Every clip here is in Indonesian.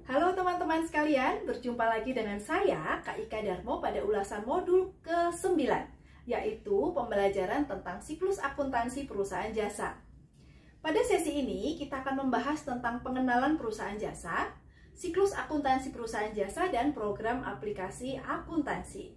Halo teman-teman sekalian, berjumpa lagi dengan saya, Kak Ika Darmo pada ulasan modul ke-9, yaitu pembelajaran tentang siklus akuntansi perusahaan jasa. Pada sesi ini, kita akan membahas tentang pengenalan perusahaan jasa, siklus akuntansi perusahaan jasa, dan program aplikasi akuntansi.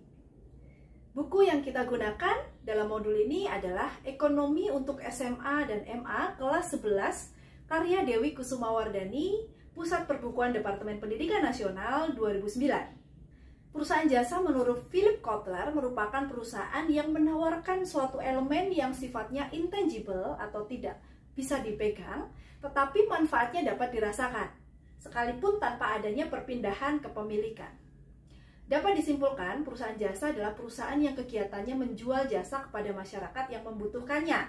Buku yang kita gunakan dalam modul ini adalah Ekonomi untuk SMA dan MA kelas 11, karya Dewi Kusumawardani, Pusat Perbukuan Departemen Pendidikan Nasional 2009. Perusahaan jasa menurut Philip Kotler merupakan perusahaan yang menawarkan suatu elemen yang sifatnya intangible atau tidak bisa dipegang, tetapi manfaatnya dapat dirasakan, sekalipun tanpa adanya perpindahan kepemilikan. Dapat disimpulkan, perusahaan jasa adalah perusahaan yang kegiatannya menjual jasa kepada masyarakat yang membutuhkannya.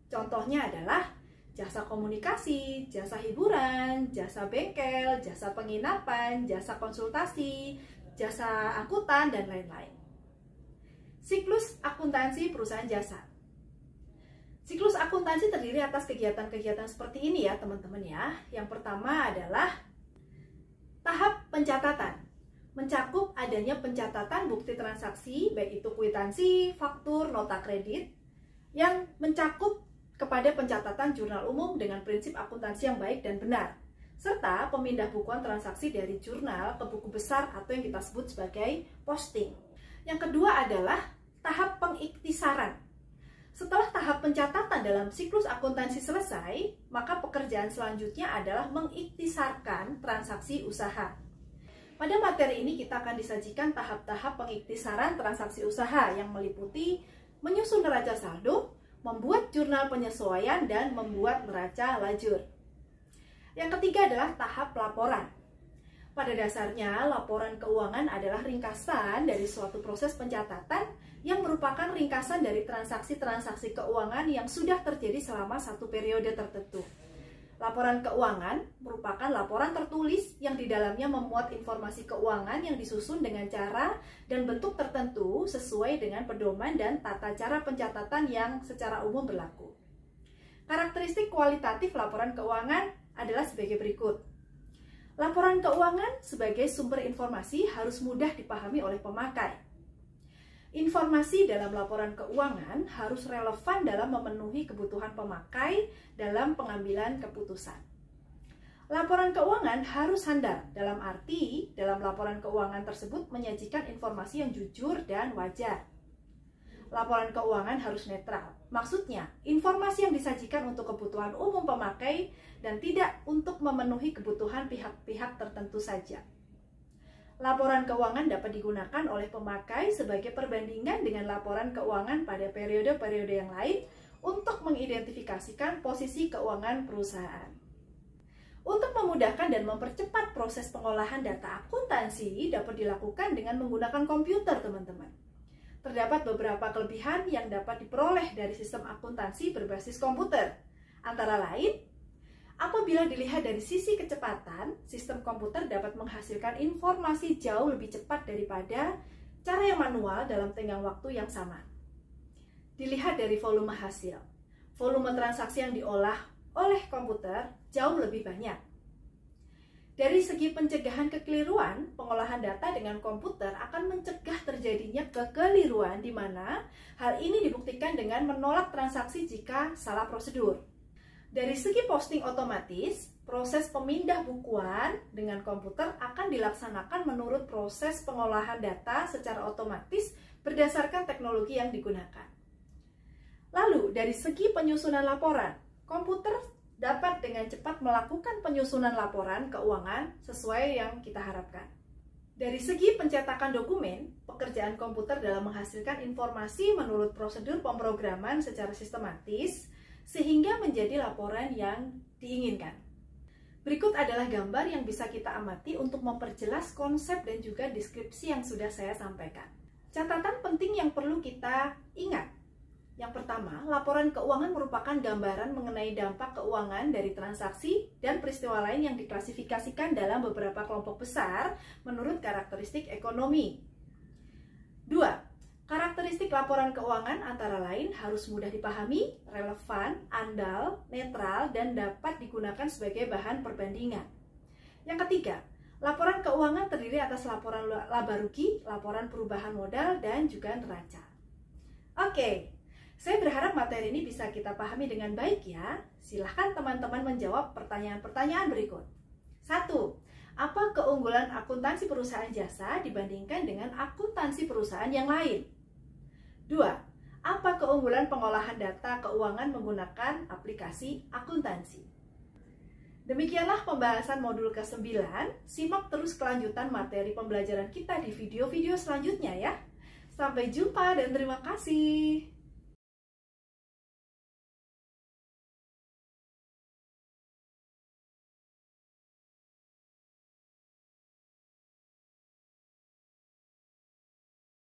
Contohnya adalah jasa komunikasi, jasa hiburan, jasa bengkel, jasa penginapan, jasa konsultasi, jasa angkutan, dan lain-lain. Siklus akuntansi perusahaan jasa. Siklus akuntansi terdiri atas kegiatan-kegiatan seperti ini ya teman-teman ya. Yang pertama adalah tahap pencatatan. Mencakup adanya pencatatan bukti transaksi, baik itu kwitansi, faktur, nota kredit, yang mencakup kepada pencatatan jurnal umum dengan prinsip akuntansi yang baik dan benar, serta pemindah bukuan transaksi dari jurnal ke buku besar atau yang kita sebut sebagai posting. Yang kedua adalah tahap pengiktisaran. Setelah tahap pencatatan dalam siklus akuntansi selesai, maka pekerjaan selanjutnya adalah mengiktisarkan transaksi usaha. Pada materi ini kita akan disajikan tahap-tahap pengiktisaran transaksi usaha yang meliputi menyusun neraca saldo, membuat jurnal penyesuaian, dan membuat neraca lajur. Yang ketiga adalah tahap laporan. Pada dasarnya, laporan keuangan adalah ringkasan dari suatu proses pencatatan yang merupakan ringkasan dari transaksi-transaksi keuangan yang sudah terjadi selama satu periode tertentu. Laporan keuangan merupakan laporan tertulis yang di dalamnya memuat informasi keuangan yang disusun dengan cara dan bentuk tertentu sesuai dengan pedoman dan tata cara pencatatan yang secara umum berlaku. Karakteristik kualitatif laporan keuangan adalah sebagai berikut. Laporan keuangan sebagai sumber informasi harus mudah dipahami oleh pemakai. Informasi dalam laporan keuangan harus relevan dalam memenuhi kebutuhan pemakai dalam pengambilan keputusan. Laporan keuangan harus handal, dalam arti dalam laporan keuangan tersebut menyajikan informasi yang jujur dan wajar. Laporan keuangan harus netral, maksudnya informasi yang disajikan untuk kebutuhan umum pemakai dan tidak untuk memenuhi kebutuhan pihak-pihak tertentu saja. Laporan keuangan dapat digunakan oleh pemakai sebagai perbandingan dengan laporan keuangan pada periode-periode yang lain untuk mengidentifikasikan posisi keuangan perusahaan. Untuk memudahkan dan mempercepat proses pengolahan data akuntansi dapat dilakukan dengan menggunakan komputer, teman-teman. Terdapat beberapa kelebihan yang dapat diperoleh dari sistem akuntansi berbasis komputer. Antara lain, apabila dilihat dari sisi kecepatan, sistem komputer dapat menghasilkan informasi jauh lebih cepat daripada cara yang manual dalam tenggang waktu yang sama. Dilihat dari volume hasil, volume transaksi yang diolah oleh komputer jauh lebih banyak. Dari segi pencegahan kekeliruan, pengolahan data dengan komputer akan mencegah terjadinya kekeliruan di mana hal ini dibuktikan dengan menolak transaksi jika salah prosedur. Dari segi posting otomatis, proses pemindah bukuan dengan komputer akan dilaksanakan menurut proses pengolahan data secara otomatis berdasarkan teknologi yang digunakan. Lalu, dari segi penyusunan laporan, komputer dapat dengan cepat melakukan penyusunan laporan keuangan sesuai yang kita harapkan. Dari segi pencetakan dokumen, pekerjaan komputer dalam menghasilkan informasi menurut prosedur pemrograman secara sistematis, sehingga menjadi laporan yang diinginkan. Berikut adalah gambar yang bisa kita amati untuk memperjelas konsep dan juga deskripsi yang sudah saya sampaikan. Catatan penting yang perlu kita ingat. Yang pertama, laporan keuangan merupakan gambaran mengenai dampak keuangan dari transaksi dan peristiwa lain yang diklasifikasikan dalam beberapa kelompok besar menurut karakteristik ekonomi. 2. Karakteristik laporan keuangan antara lain harus mudah dipahami, relevan, andal, netral, dan dapat digunakan sebagai bahan perbandingan. Yang ketiga, Laporan keuangan terdiri atas laporan laba rugi, laporan perubahan modal, dan juga neraca. Oke, saya berharap materi ini bisa kita pahami dengan baik ya. Silahkan teman-teman menjawab pertanyaan-pertanyaan berikut. 1. Apa keunggulan akuntansi perusahaan jasa dibandingkan dengan akuntansi perusahaan yang lain? 2. Apa keunggulan pengolahan data keuangan menggunakan aplikasi akuntansi? Demikianlah pembahasan modul ke-9. Simak terus kelanjutan materi pembelajaran kita di video-video selanjutnya ya. Sampai jumpa dan terima kasih.